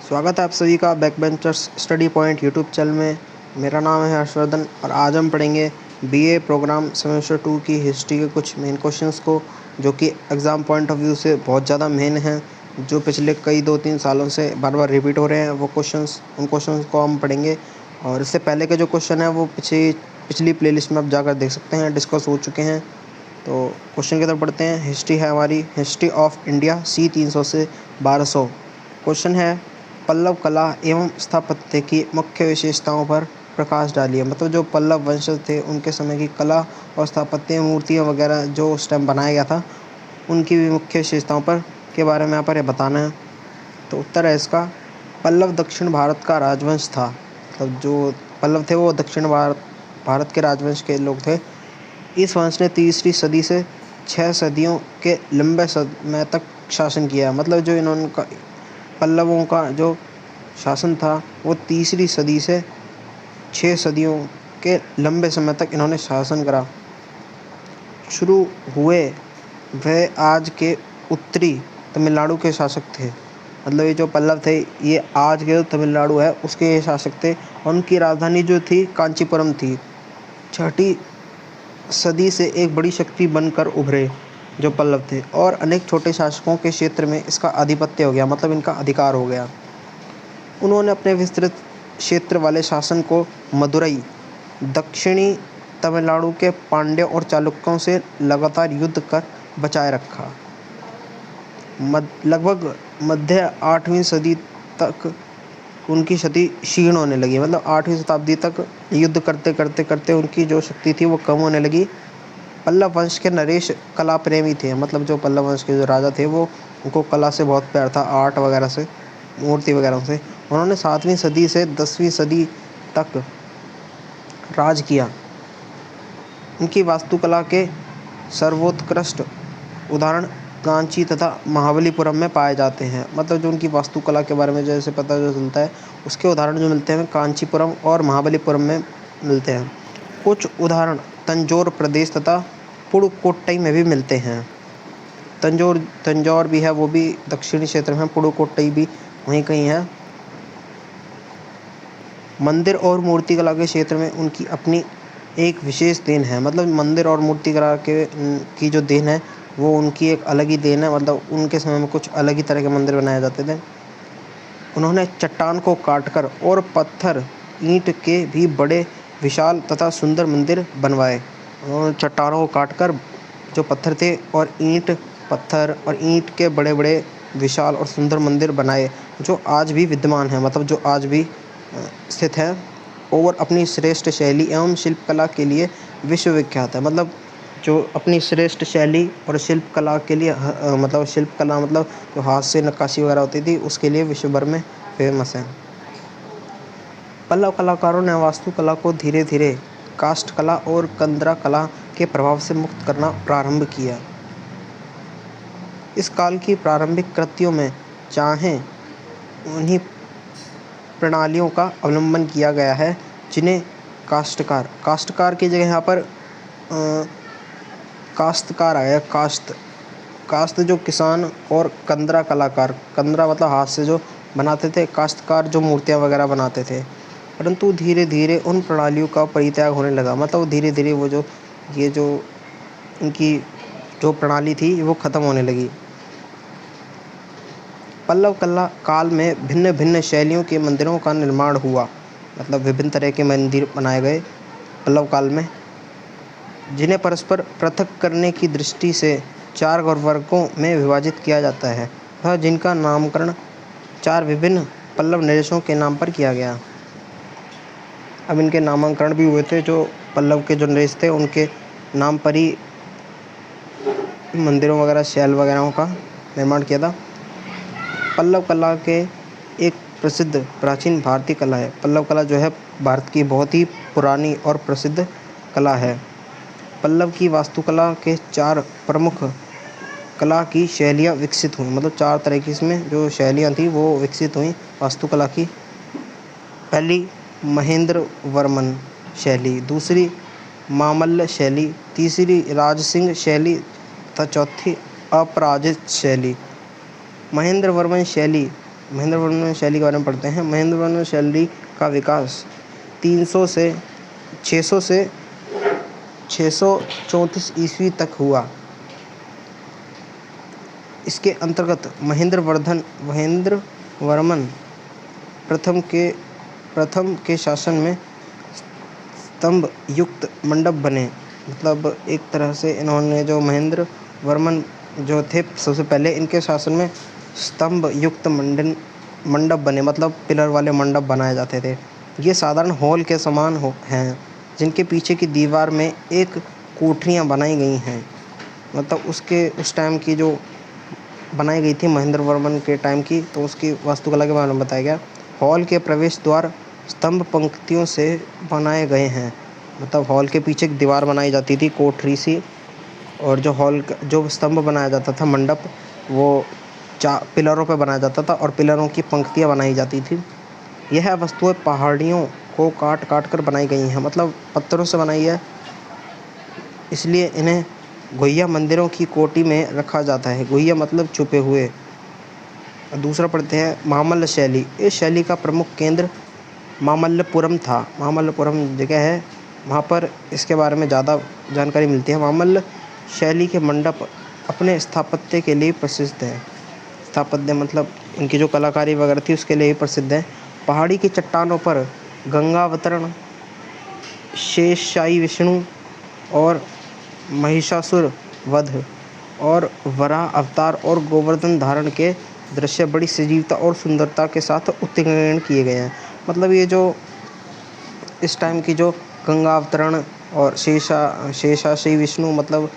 स्वागत है आप सभी का back benchers study point YouTube channel में। मेरा नाम है हर्षवर्धन और आज हम पढ़ेंगे बीए प्रोग्राम सेमेस्टर 2 की हिस्ट्री के कुछ मेन क्वेश्चंस को, जो कि एग्ज़ाम पॉइंट ऑफ व्यू से बहुत ज़्यादा मेन हैं, जो पिछले कई 2-3 सालों से बार बार रिपीट हो रहे हैं। उन क्वेश्चंस को हम पढ़ेंगे। और इससे पहले के जो क्वेश्चन हैं वो पिछली प्लेलिस्ट में आप जाकर देख सकते हैं, डिस्कस हो चुके हैं। तो क्वेश्चन की तरफ बढ़ते हैं। हिस्ट्री है हमारी, हिस्ट्री ऑफ इंडिया C 300 से 1200। क्वेश्चन है, पल्लव कला एवं स्थापत्य की मुख्य विशेषताओं पर प्रकाश डालिए। मतलब जो पल्लव वंशज थे उनके समय की कला और स्थापत्य मूर्तियाँ वगैरह जो उस टाइम बनाया गया था, उनकी भी मुख्य विशेषताओं पर के बारे में यहाँ पर बताना है। तो उत्तर है इसका, पल्लव दक्षिण भारत का राजवंश था। मतलब जो पल्लव थे वो दक्षिण भारत के राजवंश के लोग थे। इस वंश ने तीसरी सदी से 6 सदियों के लंबे समय तक शासन किया। मतलब जो इन्होंने पल्लवों का जो शासन था वो तीसरी सदी से 6 सदियों के लंबे समय तक इन्होंने शासन करा। शुरू हुए वह आज के उत्तरी तमिलनाडु के शासक थे। मतलब ये जो पल्लव थे ये आज के जो तमिलनाडु है उसके शासक थे। उनकी राजधानी जो थी कांचीपुरम थी। 6ठी सदी से एक बड़ी शक्ति बनकर उभरे जो पल्लव थे, और अनेक छोटे शासकों के क्षेत्र में इसका आधिपत्य हो गया, मतलब इनका अधिकार हो गया। उन्होंने अपने विस्तृत क्षेत्र वाले शासन को मदुरई, दक्षिणी तमिलनाडु के पांड्य और चालुक्यों से लगातार युद्ध कर बचाए रखा। लगभग मध्य 8वीं सदी तक उनकी शक्ति क्षीण होने लगी। मतलब 8वीं शताब्दी तक युद्ध करते करते करते उनकी जो शक्ति थी वो कम होने लगी। पल्लव वंश के नरेश कला प्रेमी थे। मतलब जो पल्लव वंश के जो राजा थे वो उनको कला से बहुत प्यार था, आर्ट वगैरह से, मूर्ति वगैरह से। उन्होंने 7वीं सदी से 10वीं सदी तक राज किया। उनकी वास्तुकला के सर्वोत्कृष्ट उदाहरण कांची तथा महाबलीपुरम में पाए जाते हैं। मतलब जो उनकी वास्तुकला के बारे में जैसे पता जो चलता है, उसके उदाहरण जो मिलते हैं कांचीपुरम और महाबलीपुरम में मिलते हैं। कुछ उदाहरण तंजौर प्रदेश तथा पुडुकोट्टई में भी मिलते हैं। तंजौर भी है, वो भी दक्षिणी क्षेत्र में। पुडुकोट्टई भी वहीं कहीं है। मंदिर और मूर्तिकला के क्षेत्र में उनकी अपनी एक विशेष देन है। मतलब मंदिर और मूर्तिकला की जो देन है वो उनकी एक अलग ही देन है। मतलब उनके समय में कुछ अलग ही तरह के मंदिर बनाए जाते थे। उन्होंने चट्टान को काटकर और पत्थर ईंट के भी बड़े विशाल तथा सुंदर मंदिर बनवाए। उन्होंने चट्टानों को काटकर जो पत्थर थे और पत्थर और ईंट के बड़े बड़े विशाल और सुंदर मंदिर बनाए, जो आज भी विद्यमान हैं। मतलब जो आज भी स्थित है, और अपनी श्रेष्ठ शैली एवं शिल्पकला के लिए विश्वविख्यात है। मतलब जो अपनी श्रेष्ठ शैली और शिल्पकला के लिए मतलब शिल्पकला मतलब जो हाथ से नक्काशी वगैरह होती थी उसके लिए विश्व भर में फेमस है। पल्लव कलाकारों ने वास्तुकला को धीरे धीरे काष्ठ कला और कंदरा कला के प्रभाव से मुक्त करना प्रारंभ किया। इस काल की प्रारंभिक कृतियों में चाहे उन्हीं प्रणालियों का अवलंबन किया गया है जिन्हें काष्ठकार की जगह यहाँ पर काश्तकार आया। काश्त जो किसान, और कंदरा कलाकार, कंदरा मतलब हाथ से जो बनाते थे, काश्तकार जो मूर्तियाँ वगैरह बनाते थे। परंतु धीरे धीरे उन प्रणालियों का परित्याग होने लगा। मतलब धीरे धीरे वो जो इनकी जो प्रणाली थी वो ख़त्म होने लगी। पल्लव कला काल में भिन्न भिन्न शैलियों के मंदिरों का निर्माण हुआ। मतलब विभिन्न तरह के मंदिर बनाए गए पल्लव काल में, जिन्हें परस्पर पृथक करने की दृष्टि से 4 वर्गों में विभाजित किया जाता है, तथा जिनका नामकरण 4 विभिन्न पल्लव नरेशों के नाम पर किया गया। अब इनके नामकरण भी हुए थे। जो पल्लव के जो नरेश थे उनके नाम पर ही मंदिरों वगैरह, शैल वगैरह का निर्माण किया था। पल्लव कला के एक प्रसिद्ध प्राचीन भारतीय कला है। पल्लव कला जो है भारत की बहुत ही पुरानी और प्रसिद्ध कला है। पल्लव की वास्तुकला के 4 प्रमुख कला की शैलियाँ विकसित हुई। मतलब 4 तरह की इसमें जो शैलियाँ थी वो विकसित हुई वास्तुकला की। पहली महेंद्र वर्मन शैली, दूसरी मामल्ल शैली, तीसरी राजसिंह शैली तथा चौथी अपराजित शैली। महेंद्र वर्मन शैली महेंद्र वर्मन शैली के बारे में पढ़ते हैं। महेंद्र वर्मन शैली का विकास 300 से 634 ईस्वी तक हुआ। इसके अंतर्गत महेंद्र वर्मन प्रथम के शासन में स्तंभ युक्त मंडप बने। मतलब एक तरह से इन्होंने जो महेंद्र वर्मन जो थे सबसे पहले, इनके शासन में स्तंभ युक्त मंडप बने, मतलब पिलर वाले मंडप बनाए जाते थे। ये साधारण हॉल के समान हैं, जिनके पीछे की दीवार में एक कोठरियाँ बनाई गई हैं। मतलब उस टाइम की जो बनाई गई थी महेंद्र वर्मन के टाइम की, तो उसकी वास्तुकला के बारे में बताया गया। हॉल के प्रवेश द्वार स्तंभ पंक्तियों से बनाए गए हैं। मतलब हॉल के पीछे एक दीवार बनाई जाती थी कोठरी सी, और जो स्तंभ बनाया जाता था मंडप, वो पिलरों पर बनाया जाता था और पिलरों की पंक्तियाँ बनाई जाती थी। यह वस्तुएं पहाड़ियों को काट कर बनाई गई हैं, मतलब पत्थरों से बनाई है, इसलिए इन्हें गुहिया मंदिरों की कोटि में रखा जाता है। गुहिया मतलब छुपे हुए। दूसरा पढ़ते हैं महामल्ल शैली। इस शैली का प्रमुख केंद्र मामल्लपुरम था। मामल्लपुरम जगह है, वहाँ पर इसके बारे में ज़्यादा जानकारी मिलती है। मामल्ल शैली के मंडप अपने स्थापत्य के लिए प्रसिद्ध है। स्थापत्य मतलब उनकी जो कलाकारी वगैरह थी उसके लिए ही प्रसिद्ध है। पहाड़ी की चट्टानों पर गंगावतरण, शेषशायी विष्णु और महिषासुर वध और वराह अवतार और गोवर्धन धारण के दृश्य बड़ी सजीवता और सुंदरता के साथ उत्कीर्ण किए गए हैं। मतलब ये जो इस टाइम की जो गंगा अवतरण और शेषाशी विष्णु, मतलब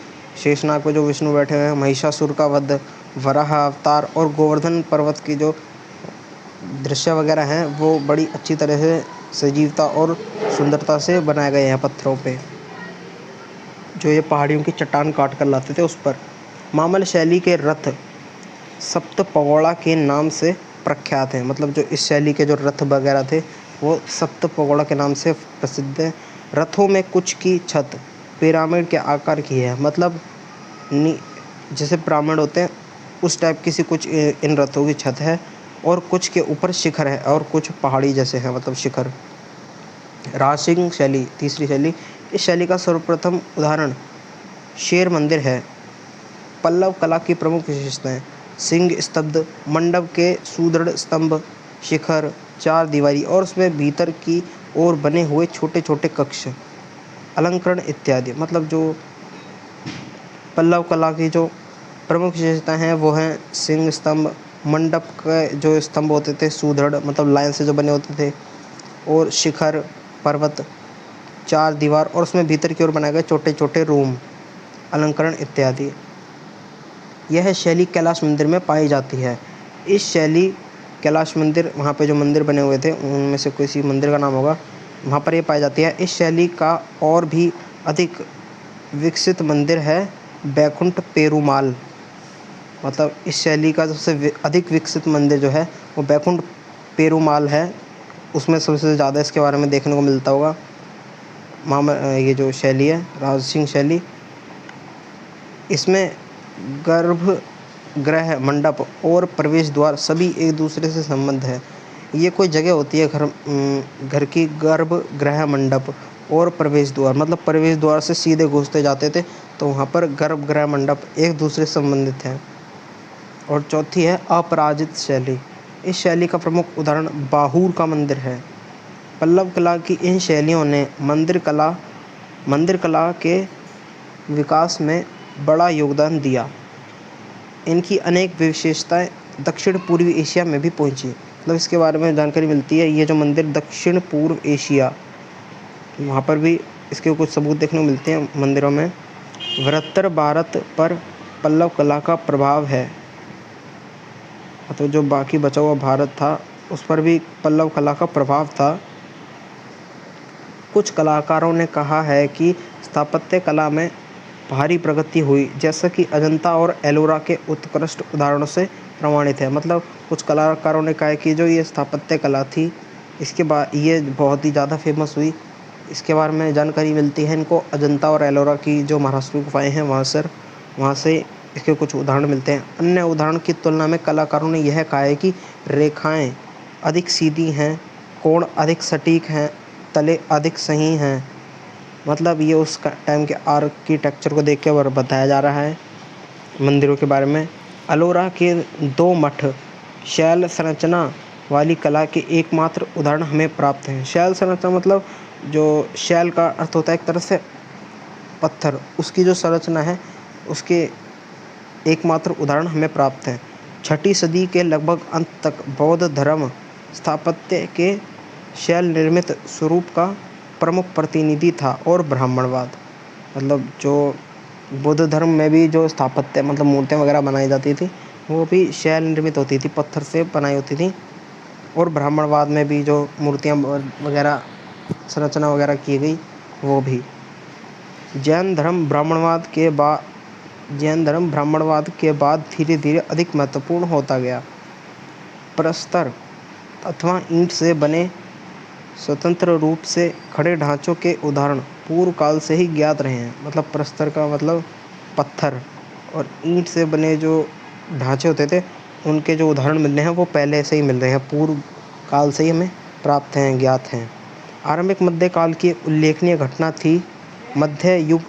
शेषनाग पे जो विष्णु बैठे हुए हैं, महिषासुर का वध, वराह अवतार और गोवर्धन पर्वत की जो दृश्य वगैरह हैं, वो बड़ी अच्छी तरह से सजीवता और सुंदरता से बनाए गए हैं पत्थरों पे, जो ये पहाड़ियों की चट्टान काट कर लाते थे उस पर। मामल शैली के रथ सप्तपगोड़ा के नाम से प्रख्यात हैं। मतलब जो इस शैली के जो रथ वगैरह थे वो सप्तपगोड़ा के नाम से प्रसिद्ध है। रथों में कुछ की छत पिरामिड के आकार की है, मतलब जैसे पिरामिड होते हैं उस टाइप की सी कुछ इन रथों की छत है, और कुछ के ऊपर शिखर है और कुछ पहाड़ी जैसे हैं, मतलब शिखर। राजसिंह शैली, तीसरी शैली। इस शैली का सर्वप्रथम उदाहरण शेर मंदिर है। पल्लव कला की प्रमुख विशेषताएं: सिंह स्तंभ, मंडप के सुदृढ़ स्तंभ, शिखर, चार दीवारी और उसमें भीतर की ओर बने हुए छोटे छोटे कक्ष, अलंकरण इत्यादि। मतलब जो पल्लव कला की जो प्रमुख विशेषताएं हैं वो हैं सिंह स्तंभ, मंडप के जो स्तंभ होते थे सुदृढ़, मतलब लाइन से जो बने होते थे, और शिखर, पर्वत, चार दीवार और उसमें भीतर की ओर बनाए गए छोटे छोटे रूम, अलंकरण इत्यादि। यह शैली कैलाश मंदिर में पाई जाती है। इस शैली कैलाश मंदिर, वहाँ पे जो मंदिर बने हुए थे उनमें से किसी मंदिर का नाम होगा, वहाँ पर ये पाई जाती है। इस शैली का और भी अधिक विकसित मंदिर है बैकुंठ पेरुमाल। मतलब इस शैली का सबसे अधिक विकसित मंदिर जो है वो बैकुंठ पेरुमाल है, उसमें सबसे ज़्यादा इसके बारे में देखने को मिलता होगा। ये जो शैली है राजसिंह शैली, इसमें गर्भगृह, मंडप और प्रवेश द्वार सभी एक दूसरे से संबंध है। ये कोई जगह होती है घर की, गर्भगृह, मंडप और प्रवेश द्वार, मतलब प्रवेश द्वार से सीधे घुसते जाते थे, तो वहाँ पर गर्भगृह मंडप एक दूसरे से संबंधित हैं। और चौथी है अपराजित शैली। इस शैली का प्रमुख उदाहरण बाहूर का मंदिर है। पल्लव कला की इन शैलियों ने मंदिर कला के विकास में बड़ा योगदान दिया। इनकी अनेक विशेषताएं दक्षिण पूर्वी एशिया में भी पहुंची। मतलब इसके बारे में जानकारी मिलती है। ये जो मंदिर दक्षिण पूर्व एशिया, वहाँ पर भी इसके कुछ सबूत देखने को मिलते हैं मंदिरों में। वृहत्तर भारत पर पल्लव कला का प्रभाव है। तो जो बाकी बचा हुआ भारत था उस पर भी पल्लव कला का प्रभाव था। कुछ कलाकारों ने कहा है कि स्थापत्य कला में भारी प्रगति हुई, जैसा कि अजंता और एलोरा के उत्कृष्ट उदाहरणों से प्रमाणित है। मतलब कुछ कलाकारों ने कहा है कि जो ये स्थापत्य कला थी इसके बाद ये बहुत ही ज़्यादा फेमस हुई। इसके बारे में जानकारी मिलती है इनको अजंता और एलोरा की जो महाराष्ट्र की गुफाएँ हैं वहाँ से इसके कुछ उदाहरण मिलते हैं। अन्य उदाहरण की तुलना में कलाकारों ने यह कहा है कि रेखाएं अधिक सीधी हैं, कोण अधिक सटीक हैं, तले अधिक सही हैं। मतलब ये उस टाइम के आर्किटेक्चर को देख के और बताया जा रहा है मंदिरों के बारे में। अलोरा के 2 मठ शैल संरचना वाली कला के एकमात्र उदाहरण हमें प्राप्त हैं। शैल संरचना मतलब जो शैल का अर्थ होता है एक तरह से पत्थर, उसकी जो संरचना है उसके एकमात्र उदाहरण हमें प्राप्त हैं। 6ठी सदी के लगभग अंत तक बौद्ध धर्म स्थापत्य के शैल निर्मित स्वरूप का प्रमुख प्रतिनिधि था और ब्राह्मणवाद, मतलब जो बौद्ध धर्म में भी जो स्थापत्य मतलब मूर्तियाँ वगैरह बनाई जाती थी वो भी शैल निर्मित होती थी, पत्थर से बनाई होती थी। और ब्राह्मणवाद में भी जो मूर्तियाँ वगैरह संरचना वगैरह की गई वो भी। जैन धर्म ब्राह्मणवाद के बाद धीरे धीरे अधिक महत्वपूर्ण होता गया। प्रस्तर अथवा ईंट से बने स्वतंत्र रूप से खड़े ढांचों के उदाहरण पूर्व काल से ही ज्ञात रहे हैं। मतलब प्रस्तर का मतलब पत्थर, और ईंट से बने जो ढांचे होते थे उनके जो उदाहरण मिल रहे हैं वो पहले से ही मिल रहे हैं, पूर्व काल से ही हमें प्राप्त हैं, ज्ञात हैं। आरंभिक मध्यकाल की उल्लेखनीय घटना थी मध्य युग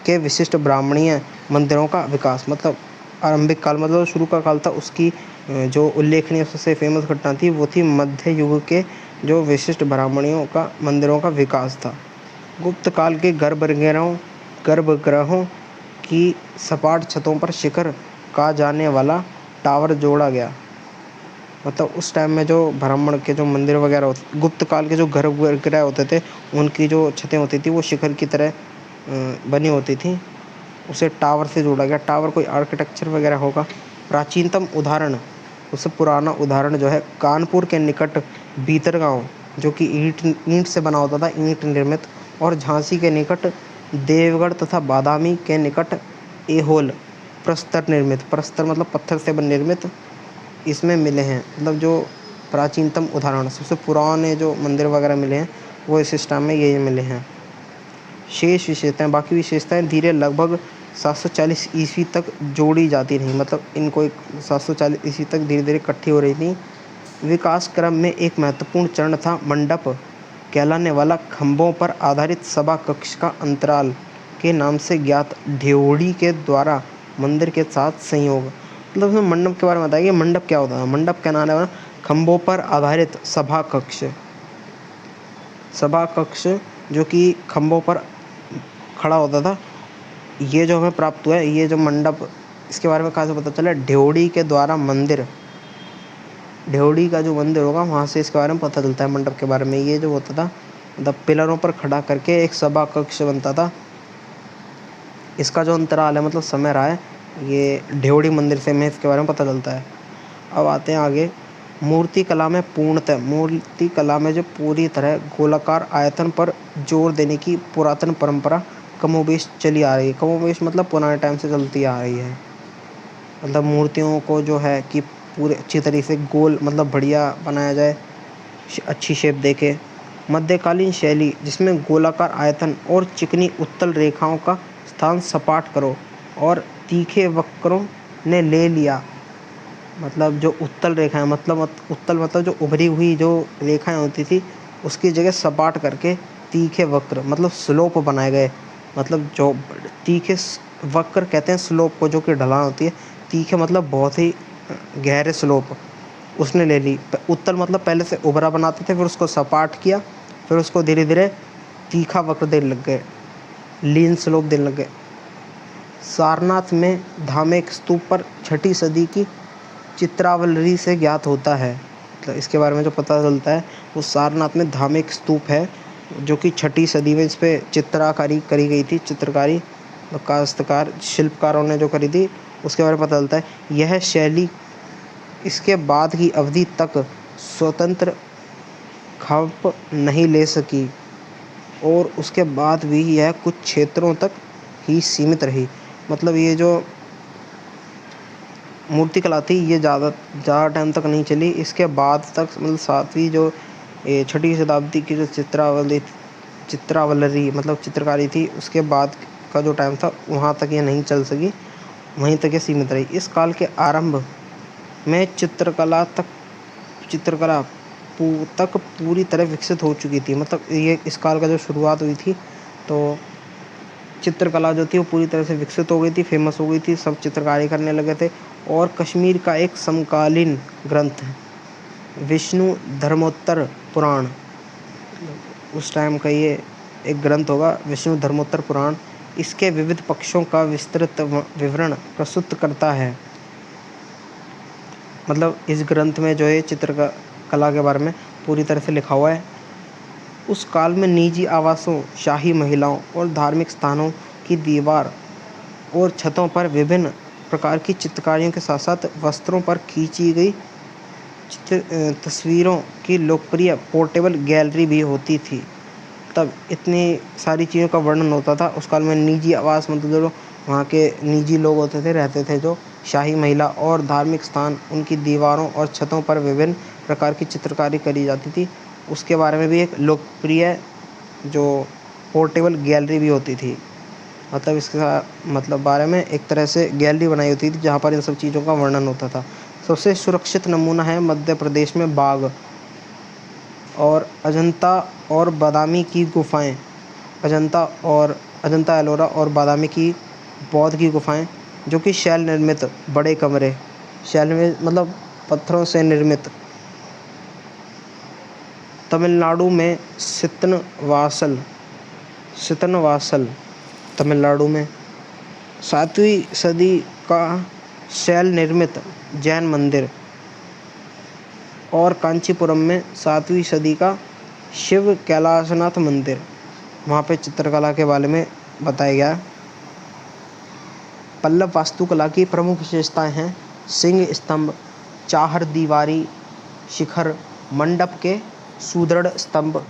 के विशिष्ट ब्राह्मणीय मंदिरों का विकास। मतलब आरंभिक काल मतलब शुरू का काल था, उसकी जो उल्लेखनीय सबसे फेमस घटना थी वो थी मध्य युग के जो विशिष्ट ब्राह्मणियों का मंदिरों का विकास था। गुप्त काल के गर्भगृहों की सपाट छतों पर शिखर कहा जाने वाला टावर जोड़ा गया। मतलब उस टाइम में जो ब्राह्मण के जो मंदिर वगैरह होते, गुप्त काल के जो गर्भगृह होते थे उनकी जो छतें होती थी वो शिखर की तरह बनी होती थी, उसे टावर से जोड़ा गया। टावर कोई आर्किटेक्चर वगैरह होगा। प्राचीनतम उदाहरण, उससे पुराना उदाहरण जो है कानपुर के निकट भीतरगांव जो कि ईंट से बना होता था, ईंट निर्मित, और झांसी के निकट देवगढ़ तथा बादामी के निकट ऐहोल प्रस्तर निर्मित, प्रस्तर मतलब पत्थर से निर्मित, इसमें मिले हैं। मतलब जो प्राचीनतम उदाहरण, सबसे पुराने जो मंदिर वगैरह मिले हैं वो इस सिस्टम में ये मिले हैं। शेष विशेषताएं, बाकी विशेषताएं धीरे लगभग 740 ईस्वी तक जोड़ी जाती रहीं। मतलब इनको 740 ईस्वी तक धीरे धीरे इकट्ठी हो रही थी। विकास क्रम में एक महत्वपूर्ण चरण था मंडप कहलाने वाला खंभों पर आधारित सभा कक्ष का अंतराल के नाम से ज्ञात ढ्योढ़ी के द्वारा मंदिर के साथ संयोग। मतलब उसमें मंडप के बारे में बताया कि मंडप क्या होता है। मंडप कहलाने वाला खंभों पर आधारित सभा कक्ष जो कि खंभों पर खड़ा होता था, ये जो हमें प्राप्त हुआ है, ये जो मंडप, इसके बारे में कहाँ से पता चला? ढ्योढ़ी के द्वारा मंदिर, ढ्योढ़ी का जो मंदिर होगा वहाँ से इसके बारे में पता चलता है मंडप के बारे में। ये जो होता था मतलब पिलरों पर खड़ा करके एक सभा कक्ष बनता था, इसका जो अंतराल है मतलब समय रहा है, ये ढ्योढ़ी मंदिर से हमें इसके बारे में पता चलता है। अब आते हैं आगे। मूर्ति कला में जो पूरी तरह गोलाकार आयतन पर जोर देने की पुरातन परंपरा कमोबेश चली आ रही है। कमोबेश मतलब पुराने टाइम से चलती आ रही है। मतलब मूर्तियों को जो है कि पूरे अच्छी तरीके से गोल मतलब बढ़िया बनाया जाए, अच्छी शेप देके। मध्यकालीन शैली जिसमें गोलाकार आयतन और चिकनी उत्तल रेखाओं का स्थान सपाट करो और तीखे वक्रों ने ले लिया। मतलब जो उत्तल रेखाएं, मतलब जो उभरी हुई जो रेखाएं होती थी उसकी जगह सपाट करके तीखे वक्र मतलब स्लोप बनाए गए। मतलब जो तीखे वक्र कहते हैं स्लोप को, जो कि ढलान होती है। तीखे मतलब बहुत ही गहरे स्लोप उसने ले ली। उत्तल मतलब पहले से उभरा बनाते थे, फिर उसको सपाट किया, फिर उसको धीरे धीरे तीखा वक्र देने लग गए, लीन स्लोप देने लग गए। सारनाथ में धामेक स्तूप पर 6ठी सदी की चित्रावलरी से ज्ञात होता है। मतलब इसके बारे में जो पता चलता है वो सारनाथ में धामेक स्तूप है जो कि 6ठी सदी में इस पर चित्रकारी करी गई थी। चित्रकारी काश्तकार शिल्पकारों ने जो करी थी उसके बारे में पता चलता है। यह शैली इसके बाद की अवधि तक स्वतंत्र खप नहीं ले सकी और उसके बाद भी यह कुछ क्षेत्रों तक ही सीमित रही। मतलब ये जो मूर्ति कला थी ये ज़्यादा टाइम तक नहीं चली। इसके बाद तक मतलब 7वीं जो 6ठी शताब्दी की जो चित्रावलरी मतलब चित्रकारी थी, उसके बाद का जो टाइम था वहाँ तक ये नहीं चल सकी वहीं तक ये सीमित रही। इस काल के आरंभ में चित्रकला तक पूरी तरह विकसित हो चुकी थी। मतलब ये इस काल का जो शुरुआत हुई थी तो चित्रकला जो थी वो पूरी तरह से विकसित हो गई थी, फेमस हो गई थी, सब चित्रकारी करने लगे थे। और कश्मीर का एक समकालीन ग्रंथ विष्णु धर्मोत्तर पुराण, उस टाइम का ये एक ग्रंथ होगा विष्णु धर्मोत्तर पुराण, इसके विविध पक्षों का विस्तृत विवरण प्रस्तुत करता है। मतलब इस ग्रंथ में जो है चित्रकला के बारे में पूरी तरह से लिखा हुआ है। उस काल में निजी आवासों, शाही महिलाओं और धार्मिक स्थानों की दीवार और छतों पर विभिन्न प्रकार की चित्रकारियों के साथ साथ वस्त्रों पर खींची गई तस्वीरों की लोकप्रिय पोर्टेबल गैलरी भी होती थी। तब इतनी सारी चीज़ों का वर्णन होता था। उस काल में निजी आवास मतलब जो वहाँ के निजी लोग होते थे, रहते थे, जो शाही महिला और धार्मिक स्थान, उनकी दीवारों और छतों पर विभिन्न प्रकार की चित्रकारी करी जाती थी। उसके बारे में भी एक लोकप्रिय जो पोर्टेबल गैलरी भी होती थी। मतलब इसका मतलब बारे में एक तरह से गैलरी बनाई होती थी जहाँ पर इन सब चीज़ों का वर्णन होता था। सबसे सुरक्षित नमूना है मध्य प्रदेश में बाघ और अजंता और बादामी की गुफाएं। अजंता एलोरा और बादामी की बौद्ध की गुफाएं, जो कि शैल निर्मित बड़े कमरे, शैल में मतलब पत्थरों से निर्मित। तमिलनाडु में सितनवासल तमिलनाडु में 7वीं सदी का शैल निर्मित जैन मंदिर, और कांचीपुरम में 7वीं सदी का शिव कैलाशनाथ मंदिर, वहाँ पे चित्रकला के बारे में बताया गया। पल्लव वास्तुकला की प्रमुख विशेषताएं हैं सिंह स्तंभ, चाहर दीवारी शिखर, मंडप के सुदृढ़ स्तंभ,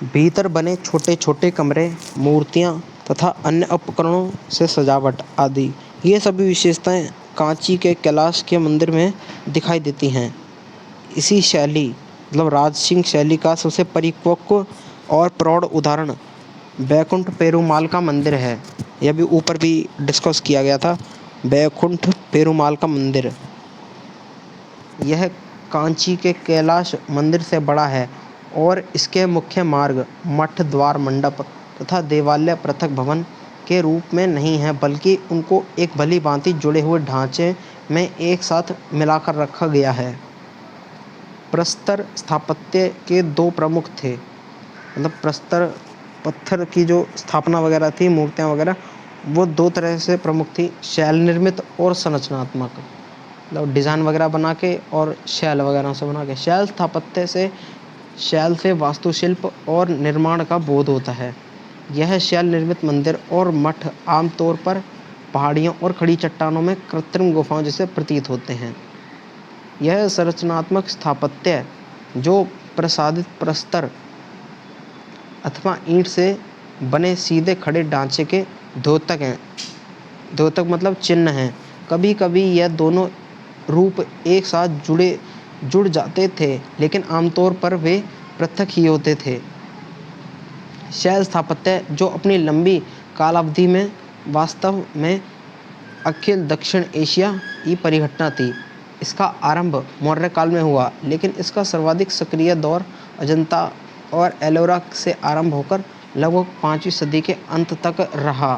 भीतर बने छोटे छोटे कमरे, मूर्तियाँ तथा अन्य उपकरणों से सजावट आदि। ये सभी विशेषताएं कांची के कैलाश के मंदिर में दिखाई देती हैं। इसी शैली मतलब राजसिंह शैली का सबसे परिपक्व और प्रौढ़ उदाहरण बैकुंठ पेरुमाल का मंदिर है। यह भी ऊपर भी डिस्कस किया गया था। बैकुंठ पेरुमाल का मंदिर यह कांची के कैलाश मंदिर से बड़ा है और इसके मुख्य मार्ग मठ, द्वार, मंडप तथा देवालय पृथक भवन के रूप में नहीं है, बल्कि उनको एक भली भांति जुड़े हुए ढांचे में एक साथ मिलाकर रखा गया है। प्रस्तर स्थापत्य के दो प्रमुख थे। मतलब प्रस्तर पत्थर की जो स्थापना वगैरह थी, मूर्तियाँ वगैरह, वो दो तरह से प्रमुख थी, शैल निर्मित और संरचनात्मक। मतलब डिज़ाइन वगैरह बना के और शैल वगैरह से बना के। शैल स्थापत्य से शैल से वास्तुशिल्प और निर्माण का बोध होता है। यह शैल निर्मित मंदिर और मठ आमतौर पर पहाड़ियों और खड़ी चट्टानों में कृत्रिम गुफाओं जैसे प्रतीत होते हैं। यह संरचनात्मक स्थापत्य जो प्रसादित प्रस्तर अथवा ईंट से बने सीधे खड़े ढांचे के द्योतक हैं। द्योतक मतलब चिन्ह हैं। कभी कभी यह दोनों रूप एक साथ जुड़ जाते थे, लेकिन आमतौर पर वे पृथक ही होते थे। शैल स्थापत्य जो अपनी लंबी कालावधि में वास्तव में अखिल दक्षिण एशिया की परिघटना थी। इसका आरंभ मौर्य काल में हुआ, लेकिन इसका सर्वाधिक सक्रिय दौर अजंता और एलोरा से आरंभ होकर लगभग 5वीं सदी के अंत तक रहा।